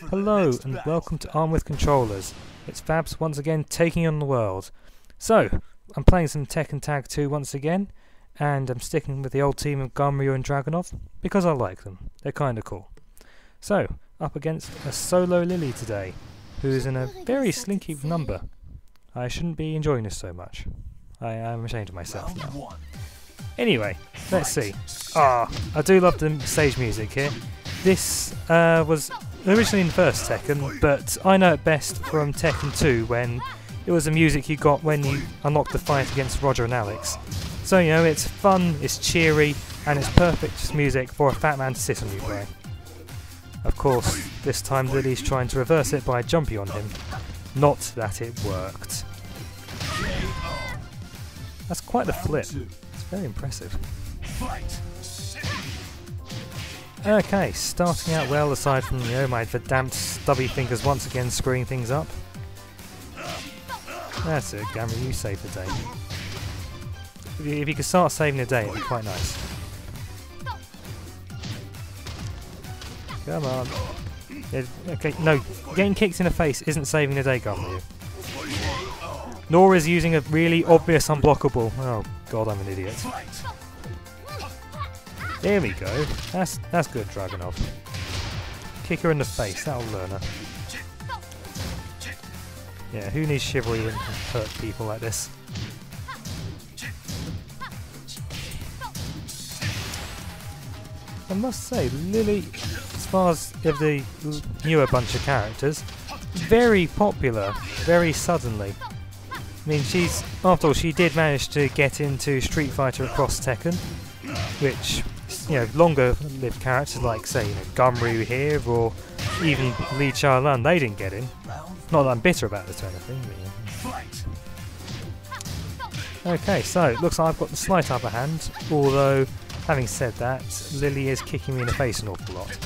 Hello and welcome to Arm with Controllers. It's Fabs once again taking on the world. So, I'm playing some Tekken Tag 2 once again, and I'm sticking with the old team of Ganryu and Dragunov because I like them. They're kinda cool. So, up against a solo Lily today, who's in a very slinky number. I shouldn't be enjoying this so much. I am ashamed of myself now. Anyway, let's see. I do love the stage music here. This was originally in the first Tekken, but I know it best from Tekken 2 when it was the music you got when you unlocked the fight against Roger and Alex. So, you know, it's fun, it's cheery, and it's perfect music for a fat man to sit on you play. Of course, this time Lily's trying to reverse it by jumping on him. Not that it worked. That's quite a flip. It's very impressive. Okay, starting out well aside from, you know, my damned stubby fingers once again screwing things up. That's it, Gamma, you save the day. If you could start saving the day, it'd be quite nice. Come on. Okay, no, getting kicked in the face isn't saving the day, Gamma. Nor is using a really obvious unblockable. Oh god, I'm an idiot. There we go. That's good, Dragunov. Kick her in the face, that'll learn her. Yeah, who needs chivalry and hurt people like this? I must say, Lily, as far as the newer bunch of characters, very popular, very suddenly. I mean, after all, she did manage to get into Street Fighter across Tekken, which, you know, longer-lived characters like, say, you know, Ganryu here, or even Lee Chia-Lun, they didn't get in. Not that I'm bitter about this or anything, but yeah. Okay, so it looks like I've got the slight upper hand, although, having said that, Lily is kicking me in the face an awful lot.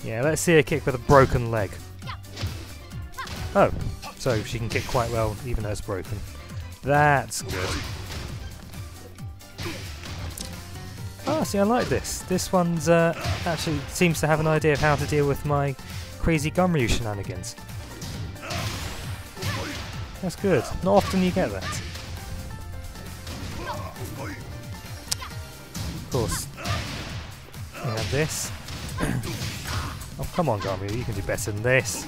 Yeah, let's see her kick with a broken leg. Oh. So she can kick quite well, even though it's broken. That's good. Ah, see, I like this. This one's actually seems to have an idea of how to deal with my crazy Ganryu shenanigans. That's good. Not often you get that. Of course. We have this. Oh, come on, Ganryu, you can do better than this.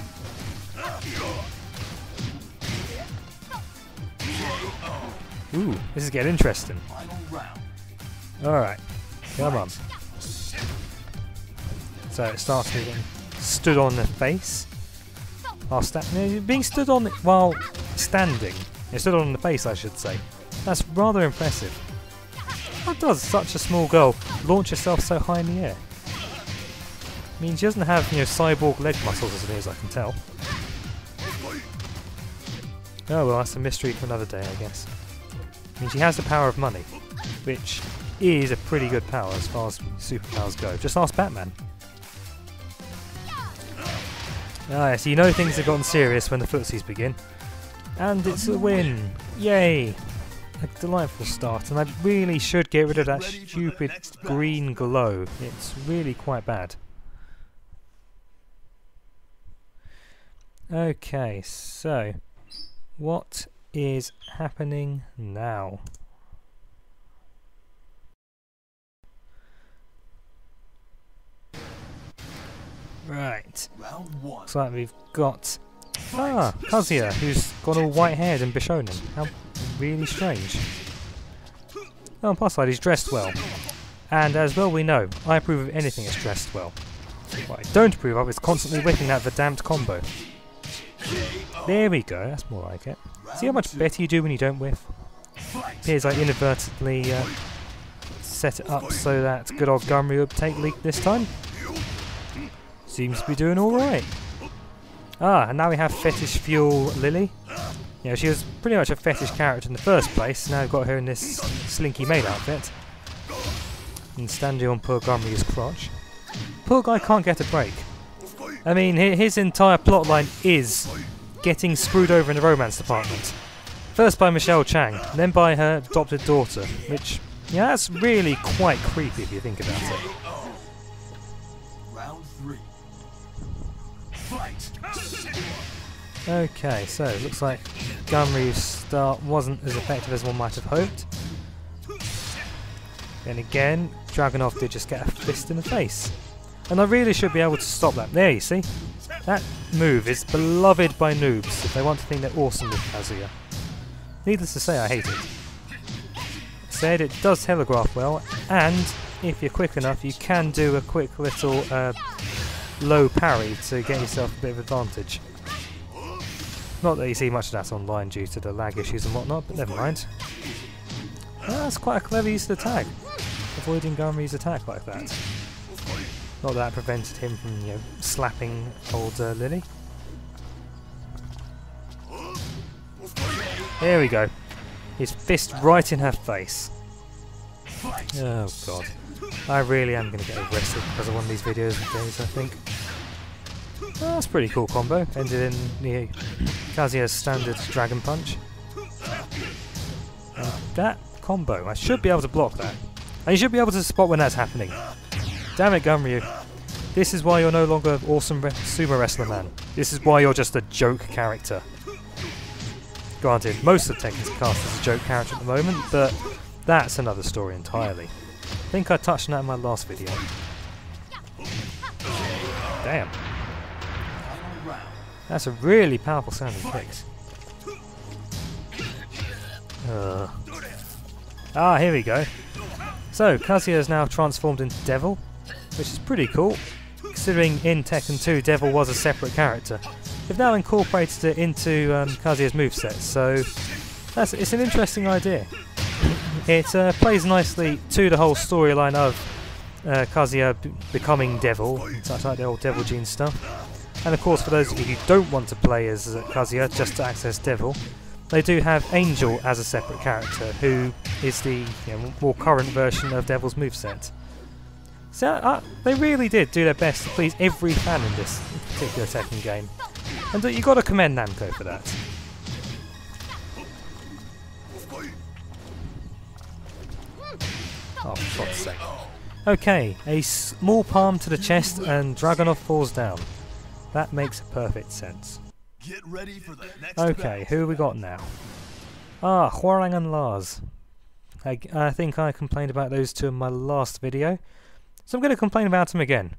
Ooh, this is getting interesting. Alright, come on. So it starts with getting stood on the face. Being stood on while standing. Stood on the face, I should say. That's rather impressive. How does such a small girl launch herself so high in the air? I mean, she doesn't have, you know, cyborg leg muscles as near as I can tell. Oh well, that's a mystery for another day, I guess. I mean, she has the power of money, which is a pretty good power as far as superpowers go. Just ask Batman. Ah, yes, you know things have gotten serious when the footsies begin. And it's a win! Yay! A delightful start, and I really should get rid of that stupid green glow. It's really quite bad. Okay, so what is happening now? Right. Looks like we've got Kazuya, who's got all white haired and Bishonen. How really strange. Oh, on plus side, he's dressed well. And as well we know, I approve of anything that's dressed well. What I don't approve of is constantly whipping that verdammed combo. There we go, that's more like it. See how much better you do when you don't whiff? Appears I inadvertently set it up so that good old Ganryu would take lead this time. Seems to be doing alright. Ah, and now we have Fetish Fuel Lily. You know, she was pretty much a fetish character in the first place, now we've got her in this slinky maid outfit. And standing on poor Ganryu's crotch. Poor guy can't get a break. I mean, his entire plotline is getting screwed over in the romance department. First by Michelle Chang, then by her adopted daughter, which, yeah, that's really quite creepy if you think about it. Okay, so it looks like Gunryu's start wasn't as effective as one might have hoped. Then again, Dragunov did just get a fist in the face. And I really should be able to stop that. There, you see? That move is beloved by noobs if they want to think they're awesome with Kazuya. Needless to say, I hate it. Said it does telegraph well, and if you're quick enough, you can do a quick little low parry to get yourself a bit of advantage. Not that you see much of that online due to the lag issues and whatnot, but never mind. That's quite a clever use of the tag, avoiding Gunryu's attack like that. Not that prevented him from, you know, slapping old Lily. There we go. His fist right in her face. Oh god. I really am going to get arrested because of one of these videos days, I think. Oh, that's a pretty cool combo. Ended in the Kazuya's standard Dragon Punch. And that combo, I should be able to block that. And you should be able to spot when that's happening. Damn it, Gunryu. This is why you're no longer awesome sumo wrestler man. This is why you're just a joke character. Granted, most of Tekken's cast is a joke character at the moment, but that's another story entirely. I think I touched on that in my last video. Damn. That's a really powerful sounding kick. Ah, here we go. So, Kazuya is now transformed into Devil, which is pretty cool, considering in Tekken 2 Devil was a separate character. They've now incorporated it into Kazuya's moveset, so it's an interesting idea. It plays nicely to the whole storyline of Kazuya becoming Devil, such like the old Devil Gene stuff. And of course, for those of you who don't want to play as Kazuya just to access Devil, they do have Angel as a separate character, who is the more current version of Devil's moveset. So they really did do their best to please every fan in this particular Tekken game. And you've got to commend Namco for that. Oh, for God's sake. Okay, a small palm to the chest and Dragunov falls down. That makes perfect sense. Get ready for the next okay, who have we got now? Ah, Hwoarang and Lars. I think I complained about those two in my last video, so I'm going to complain about them again.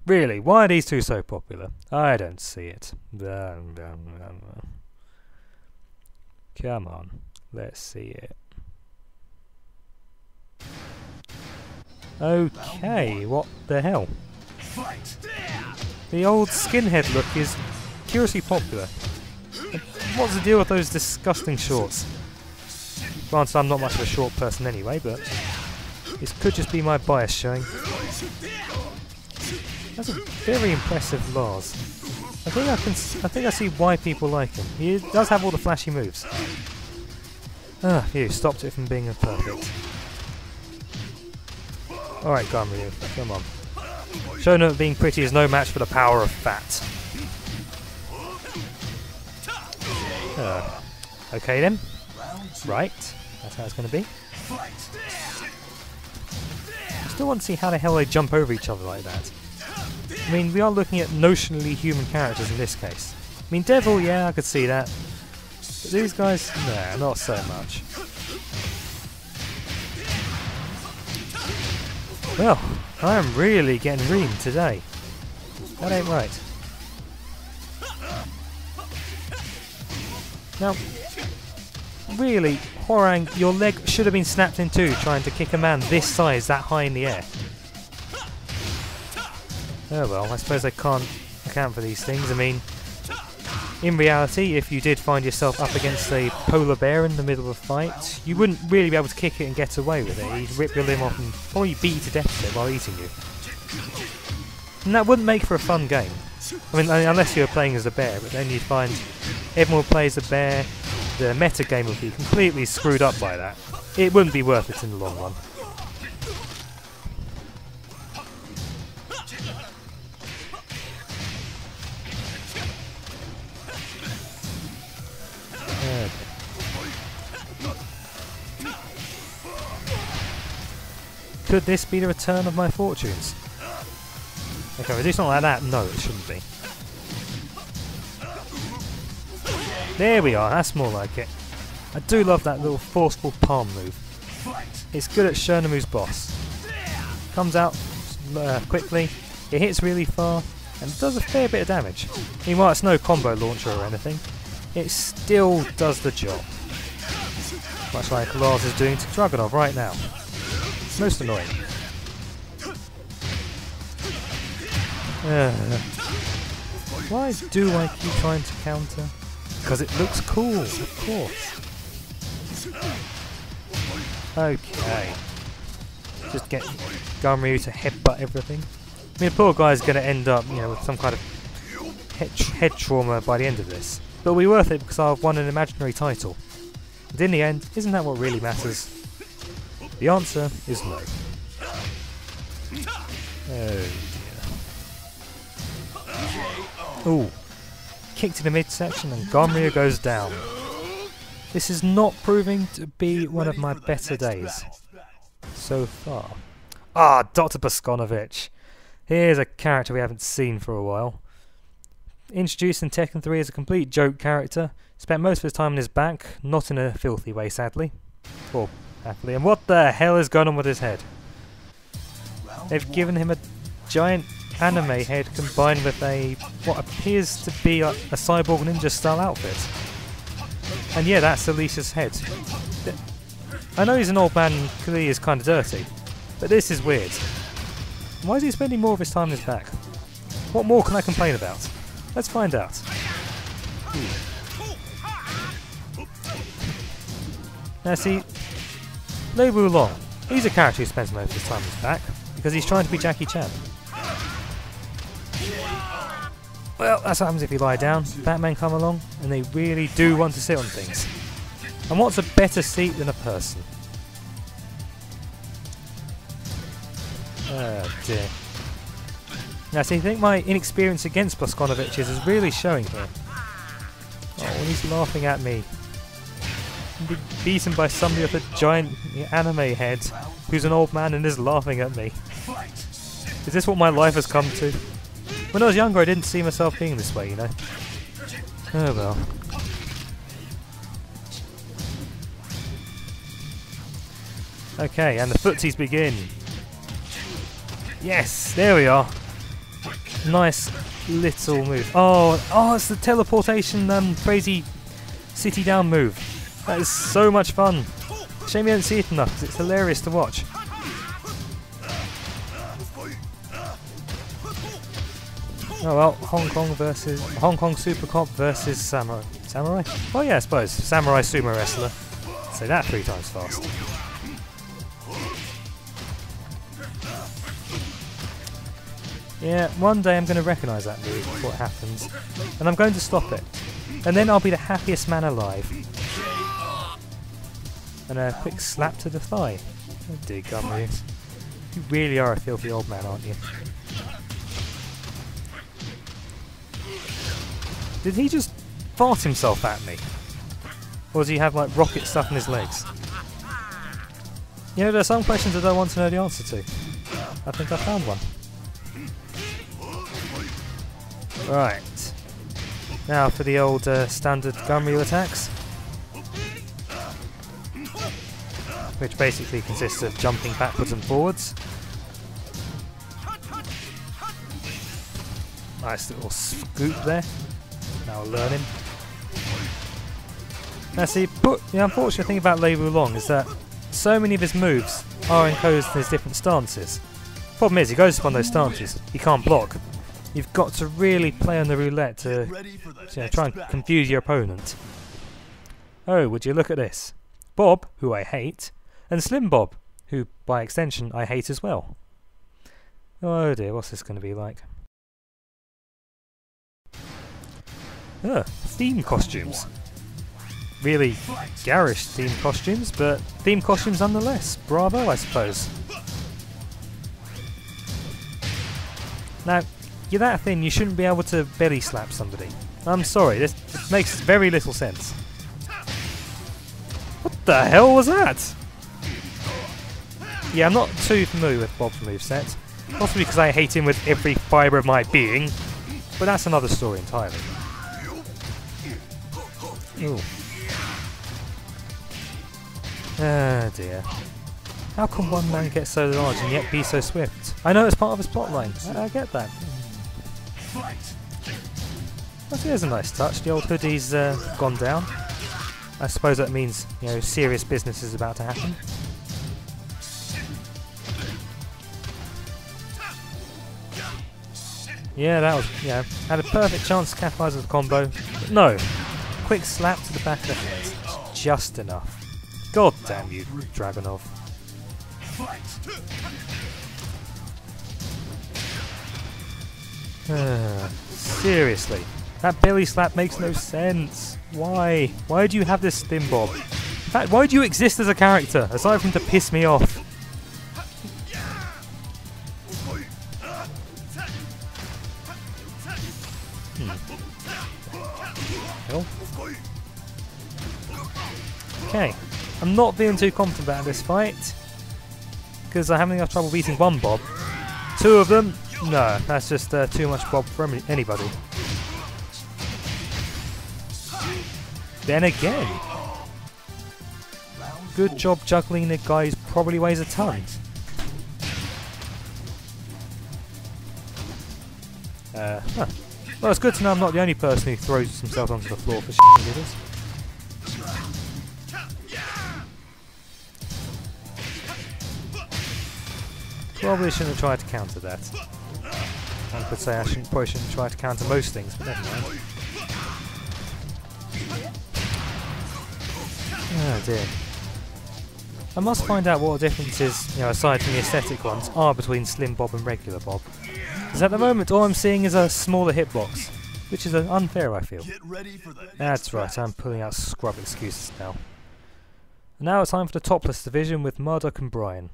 Really, why are these two so popular? I don't see it. Come on, let's see it. Okay, what the hell? The old skinhead look is curiously popular. What's the deal with those disgusting shorts? Granted, I'm not much of a short person anyway, but this could just be my bias showing. That's a very impressive Lars. I think I see why people like him. He does have all the flashy moves. Ah, you stopped it from being perfect. Alright, Gunryu, come on. Showing that being pretty is no match for the power of fat. Okay then. Right, that's how it's going to be. I still want to see how the hell they jump over each other like that. I mean, we are looking at notionally human characters in this case. I mean, Devil, yeah, I could see that. But these guys, nah, not so much. Well, I am really getting reamed today. That ain't right. Now, really, Hwoarang, your leg should have been snapped in two trying to kick a man this size that high in the air. Oh well, I suppose I can't account for these things. I mean, in reality, if you did find yourself up against a polar bear in the middle of a fight, you wouldn't really be able to kick it and get away with it. He'd rip your limb off and probably beat you to death with it while eating you. And that wouldn't make for a fun game. I mean, unless you were playing as a bear, but then you'd find everyone who plays a bear, the meta game would be completely screwed up by that. It wouldn't be worth it in the long run. Could this be the return of my fortunes? Okay, if I do something like that, no, it shouldn't be. There we are, that's more like it. I do love that little forceful palm move. It's good at Shonamu's boss. Comes out quickly, it hits really far, and does a fair bit of damage. Meanwhile, it's no combo launcher or anything. It still does the job. Much like Lars is doing to Dragunov right now. Most annoying. Why do I keep trying to counter? Because it looks cool, of course. Okay. Just get Ganryu to headbutt everything. I mean, the poor guy's going to end up, you know, with some kind of head trauma by the end of this. But it'll be worth it because I've won an imaginary title. And in the end, isn't that what really matters? The answer is no. Oh dear. Ooh. Kick to the midsection and Ganryu goes down. This is not proving to be one of my better days so far. Ah, Dr. Boskonovich. Here's a character we haven't seen for a while. Introduced in Tekken 3 as a complete joke character, spent most of his time on his back, not in a filthy way sadly. Or happily. And what the hell is going on with his head? They've given him a giant anime head combined with a what appears to be a cyborg ninja style outfit. And yeah, that's Alicia's head. I know he's an old man and clearly is kind of dirty, but this is weird. Why is he spending more of his time on his back? What more can I complain about? Let's find out. Now see, Lei Wulong, he's a character who spends most of his time on his back, because he's trying to be Jackie Chan. Well, that's what happens if you lie down. Batman come along, and they really do want to sit on things. And what's a better seat than a person? Oh dear. Now see, I think my inexperience against Boskonovich is really showing here. Oh, and he's laughing at me. I'm being beaten by somebody with a giant anime head who's an old man and is laughing at me. Is this what my life has come to? When I was younger I didn't see myself being this way, you know. Oh well. Okay, and the footsies begin. Yes, there we are. Nice little move. Oh, it's the teleportation crazy city down move. That is so much fun. Shame you don't see it enough because it's hilarious to watch. Oh well, Hong Kong Super Cop versus Samurai. Samurai? Oh yeah, I suppose. Samurai sumo wrestler. Say that 3 times fast. Yeah, one day I'm going to recognise that move before it happens, and I'm going to stop it. And then I'll be the happiest man alive. And a quick slap to the thigh. Oh dear Ganryu. You really are a filthy old man, aren't you? Did he just fart himself at me? Or does he have like rocket stuff in his legs? You know, there are some questions I don't want to know the answer to. I think I found one. Right. Now for the old standard Ganryu attacks. Which basically consists of jumping backwards and forwards. Nice little scoop there. Now we'll learn him. Now see, the unfortunate thing about Lei Wulong is that so many of his moves are encoded in his different stances. Problem is, he goes to one of those stances, he can't block. You've got to really play on the roulette to try and confuse your opponent. Oh, would you look at this? Bob, who I hate, and Slim Bob, who by extension I hate as well. Oh dear, what's this going to be like? Theme costumes. Really garish theme costumes, but theme costumes nonetheless. Bravo, I suppose. Now, you're that thin, you shouldn't be able to belly slap somebody. I'm sorry, this makes very little sense. What the hell was that? Yeah, I'm not too familiar with Bob's moveset. Possibly because I hate him with every fibre of my being, but that's another story entirely. Ooh. Ah dear. How can one man get so large and yet be so swift? I know it's part of his plotline. I get that. But here's a nice touch. The old hoodie's gone down. I suppose that means, you know, serious business is about to happen. Yeah, that was, yeah, had a perfect chance to capitalise on the combo. But no, quick slap to the back of the head. Just enough. God damn you, Dragonov. Seriously, that belly slap makes no sense. Why? Why do you have this spin bob? In fact, why do you exist as a character, aside from to piss me off? Hell. Okay, I'm not being too confident about this fight, because I'm having enough trouble beating one bob. Two of them? No, that's just too much bob for anybody. Then again, good job juggling the guy who probably weighs a ton. Huh. Well, it's good to know I'm not the only person who throws himself onto the floor for shit giggles. Probably shouldn't have tried to counter that. I could say I probably shouldn't try to counter most things, but never mind. Oh dear. I must find out what the differences, you know, aside from the aesthetic ones, are between Slim Bob and regular Bob. Because at the moment all I'm seeing is a smaller hitbox, which is unfair, I feel. That's right, I'm pulling out scrub excuses now. And now it's time for the topless division with Murdoch and Brian.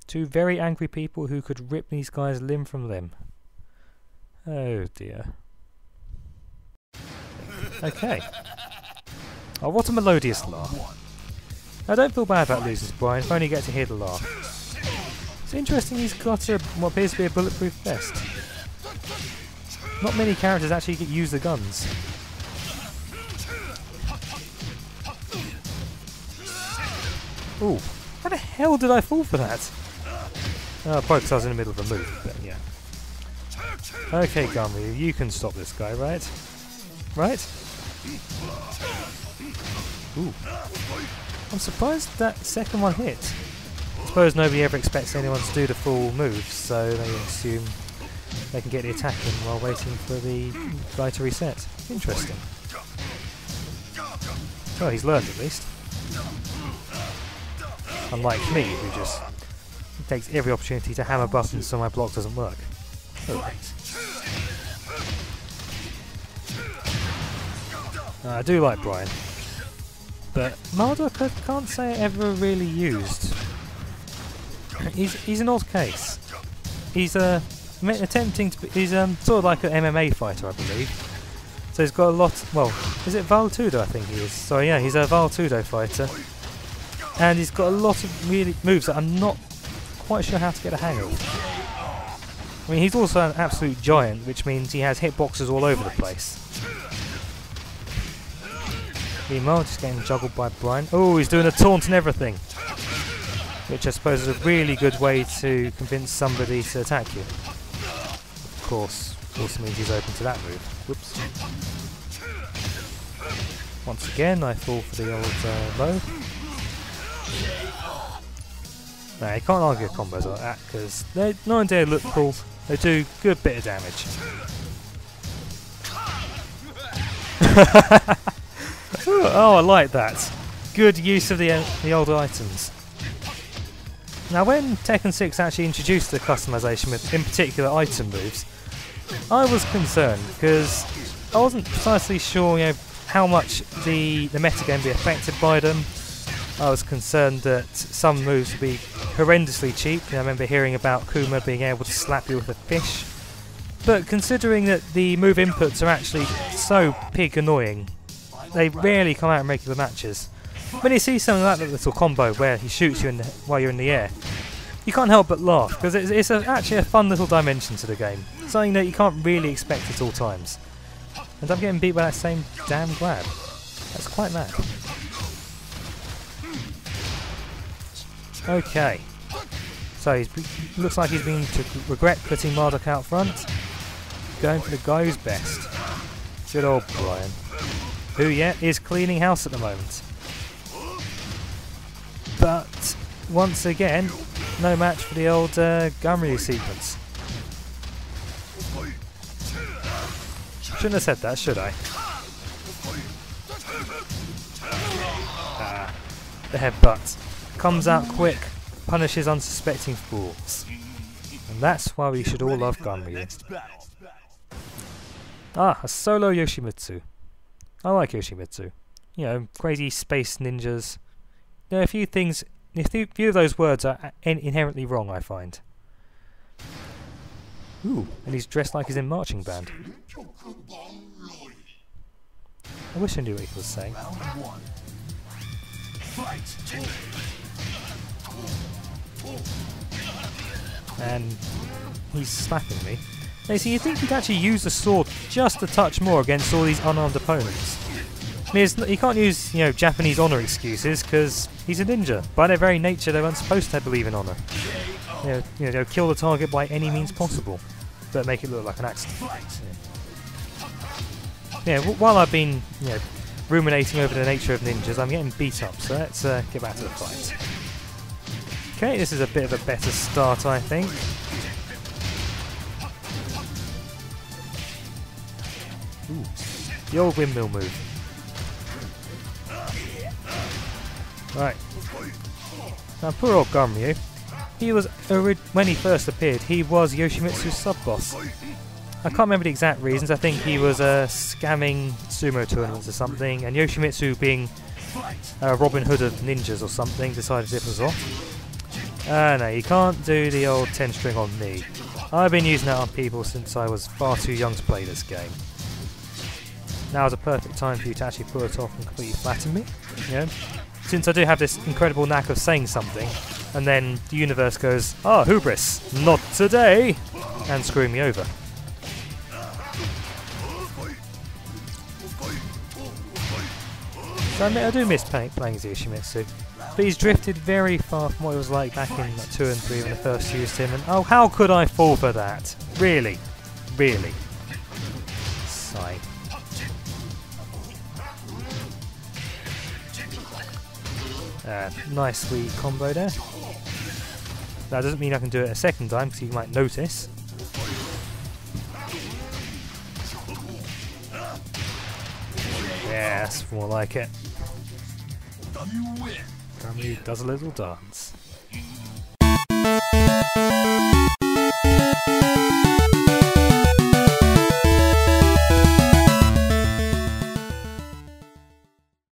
Two very angry people who could rip these guys limb from limb. Oh dear. Okay. Oh, what a melodious laugh. I don't feel bad about losing to Brian if I only get to hear the laugh. It's interesting he's got what appears to be a bulletproof vest. Not many characters actually use the guns. Ooh, how the hell did I fall for that? Probably because I was in the middle of a move, but yeah. Okay, Gunry, you can stop this guy, right? Right? Ooh. I'm surprised that second one hit. I suppose nobody ever expects anyone to do the full moves, so they assume they can get the attack in while waiting for the guy to reset. Interesting. Well, he's learned at least. Unlike me, who just takes every opportunity to hammer buttons so my block doesn't work. Alright. I do like Brian, but Marduk I can't say I ever really used. He's an odd case. He's attempting to be, he's sort of like an MMA fighter, I believe. So he's got a lot. Well, is it Valtudo? I think he is. So yeah, he's a Valtudo fighter, and he's got a lot of really moves that I'm not quite sure how to get a hang of. I mean, he's also an absolute giant, which means he has hitboxes all over the place. Meanwhile, just getting juggled by Brian. Oh, he's doing a taunt and everything, which I suppose is a really good way to convince somebody to attack you. Of course, also means he's open to that move. Whoops. Once again, I fall for the old low. No, you can't argue combos like that, because they not only do they look cool, they do a good bit of damage. Oh, I like that. Good use of the old items. Now, when Tekken 6 actually introduced the customization with, in particular, item moves, I was concerned because I wasn't precisely sure, you know, how much the metagame would be affected by them. I was concerned that some moves would be horrendously cheap. I remember hearing about Kuma being able to slap you with a fish. But considering that the move inputs are actually so pig annoying, they rarely come out in regular matches. When you see something like that little combo where he shoots you while you're in the air, you can't help but laugh, because it's actually a fun little dimension to the game. Something that you can't really expect at all times. And I'm getting beat by that same damn grab. That's quite mad. Okay. So looks like he's been to regret putting Marduk out front. Going for the guy who's best. Good old Brian. Who, yeah, is cleaning house at the moment. But, once again, no match for the old Gumryu sequence. Shouldn't have said that, should I? Ah, the headbutt. Comes out quick, punishes unsuspecting fools. And that's why we should all love Gumryu. Ah, a solo Yoshimitsu. I like Yoshimitsu. You know, crazy space ninjas. There are a few things, a few of those words are inherently wrong, I find. Ooh, and he's dressed like he's in marching band. I wish I knew what he was saying. And he's slapping me. Now, see, you'd think he'd actually use the sword just a touch more against all these unarmed opponents. I mean, he can't use, you know, Japanese honour excuses because he's a ninja. By their very nature, they weren't supposed to believe in honour. You know, kill the target by any means possible, but make it look like an accident. Yeah, while I've been, you know, ruminating over the nature of ninjas, I'm getting beat up. So let's get back to the fight. Okay, this is a bit of a better start, I think. Ooh, the old windmill move. Right. Now, poor old Gumryu. He was, when he first appeared, he was Yoshimitsu's sub-boss. I can't remember the exact reasons. I think he was scamming sumo tournaments or something, and Yoshimitsu, being Robin Hood of ninjas or something, decided to rip us off. No, you can't do the old 10-string on me. I've been using that on people since I was far too young to play this game. Now is a perfect time for you to actually pull it off and completely flatten me. You know? Since I do have this incredible knack of saying something, and then the universe goes, "Ah, hubris, not today!" and screwing me over. So I do miss playing as Yoshimitsu, but he's drifted very far from what it was like back in like 2 and 3 when I first used him, and oh, how could I fall for that? Really? Really? Sigh. Nice wee combo there. That doesn't mean I can do it a second time because you might notice. Yeah, that's more like it. Gumryu does a little dance.